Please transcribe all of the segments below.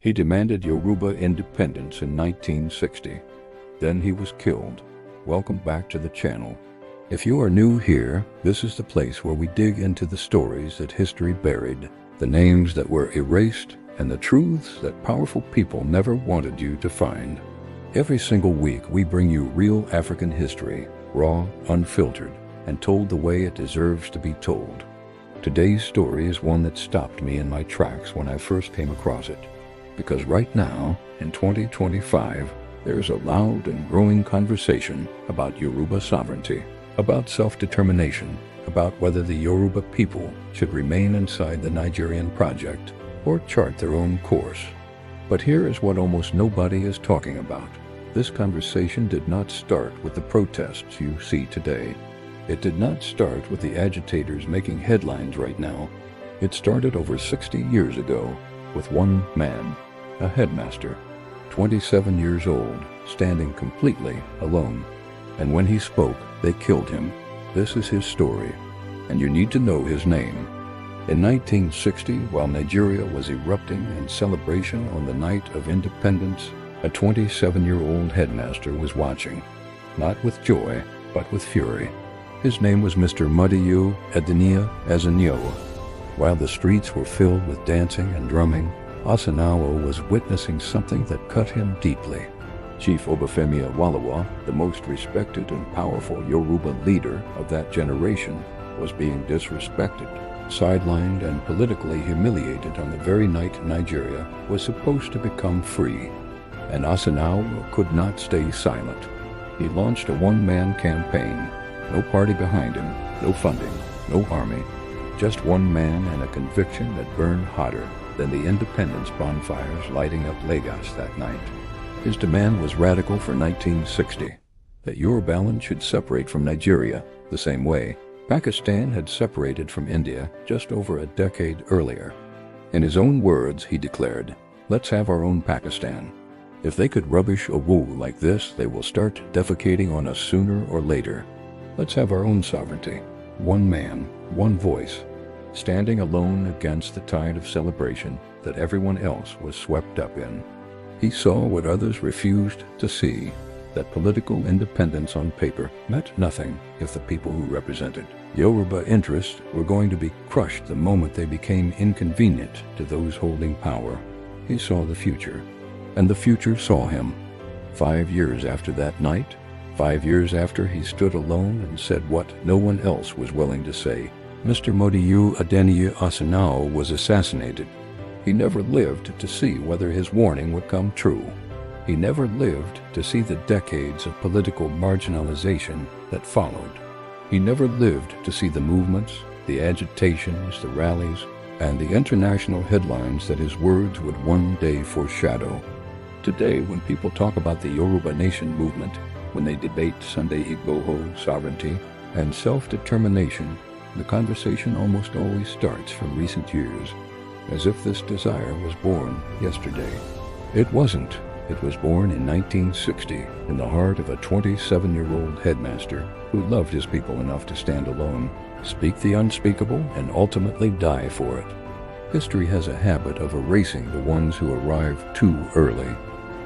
He demanded Yoruba independence in 1960. Then he was killed. Welcome back to the channel. If you are new here, this is the place where we dig into the stories that history buried, the names that were erased, and the truths that powerful people never wanted you to find. Every single week we bring you real African history, raw, unfiltered, and told the way it deserves to be told. Today's story is one that stopped me in my tracks when I first came across it. Because right now, in 2025, there's a loud and growing conversation about Yoruba sovereignty, about self-determination, about whether the Yoruba people should remain inside the Nigerian project or chart their own course. But here is what almost nobody is talking about. This conversation did not start with the protests you see today. It did not start with the agitators making headlines right now. It started over 60 years ago with one man, a headmaster, 27 years old, standing completely alone. And when he spoke, they killed him. This is his story, and you need to know his name. In 1960, while Nigeria was erupting in celebration on the night of independence, a 27-year-old headmaster was watching, not with joy, but with fury. His name was Mr. Modiyu Adeniyi Osinowo. While the streets were filled with dancing and drumming, Osinowo was witnessing something that cut him deeply. Chief Obafemi Awolowo, the most respected and powerful Yoruba leader of that generation, was being disrespected, sidelined, and politically humiliated on the very night Nigeria was supposed to become free. And Osinowo could not stay silent. He launched a one-man campaign. No party behind him, no funding, no army, just one man and a conviction that burned hotter than the independence bonfires lighting up Lagos that night. His demand was radical for 1960, that Yoruba land should separate from Nigeria the same way Pakistan had separated from India just over a decade earlier. In his own words, he declared, "Let's have our own Pakistan. If they could rubbish a wool like this, they will start defecating on us sooner or later. Let's have our own sovereignty, one man, one voice, standing alone against the tide of celebration that everyone else was swept up in." He saw what others refused to see, that political independence on paper meant nothing if the people who represented Yoruba interests were going to be crushed the moment they became inconvenient to those holding power. He saw the future, and the future saw him. 5 years after that night, 5 years after he stood alone and said what no one else was willing to say, Mr. Modiyu Adeniyi Osinowo was assassinated. He never lived to see whether his warning would come true. He never lived to see the decades of political marginalization that followed. He never lived to see the movements, the agitations, the rallies, and the international headlines that his words would one day foreshadow. Today, when people talk about the Yoruba Nation movement, when they debate Sunday Igboho sovereignty and self-determination, the conversation almost always starts from recent years, as if this desire was born yesterday. It wasn't. It was born in 1960 in the heart of a 27-year-old headmaster who loved his people enough to stand alone, speak the unspeakable, and ultimately die for it. History has a habit of erasing the ones who arrive too early,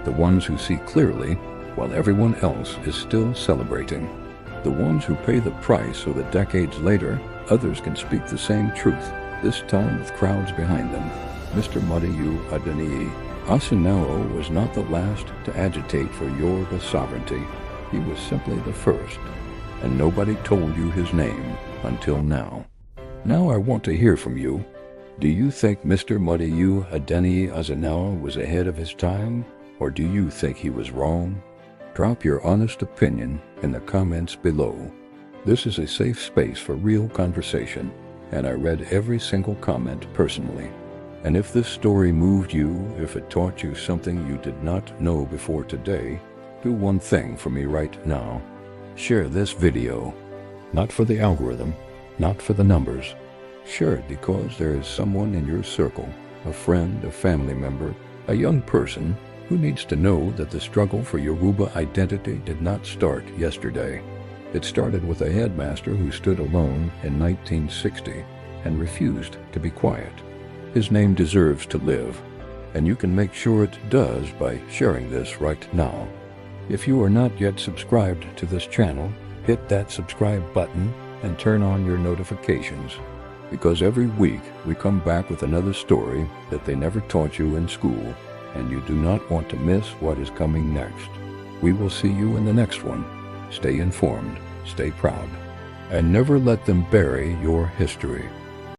the ones who see clearly while everyone else is still celebrating, the ones who pay the price so that decades later others can speak the same truth, this time with crowds behind them. Mr. Modiyu Adeniyi Osinowo was not the last to agitate for Yoruba sovereignty. He was simply the first, and nobody told you his name until now. Now I want to hear from you. Do you think Mr. Modiyu Adeniyi Osinowo was ahead of his time, or do you think he was wrong? Drop your honest opinion in the comments below. This is a safe space for real conversation, and I read every single comment personally. And if this story moved you, if it taught you something you did not know before today, do one thing for me right now. Share this video. Not for the algorithm, not for the numbers. Share it because there is someone in your circle, a friend, a family member, a young person, who needs to know that the struggle for Yoruba identity did not start yesterday. It started with a headmaster who stood alone in 1960 and refused to be quiet. His name deserves to live, and you can make sure it does by sharing this right now. If you are not yet subscribed to this channel, hit that subscribe button and turn on your notifications, because every week we come back with another story that they never taught you in school, and you do not want to miss what is coming next. We will see you in the next one. Stay informed, stay proud, and never let them bury your history.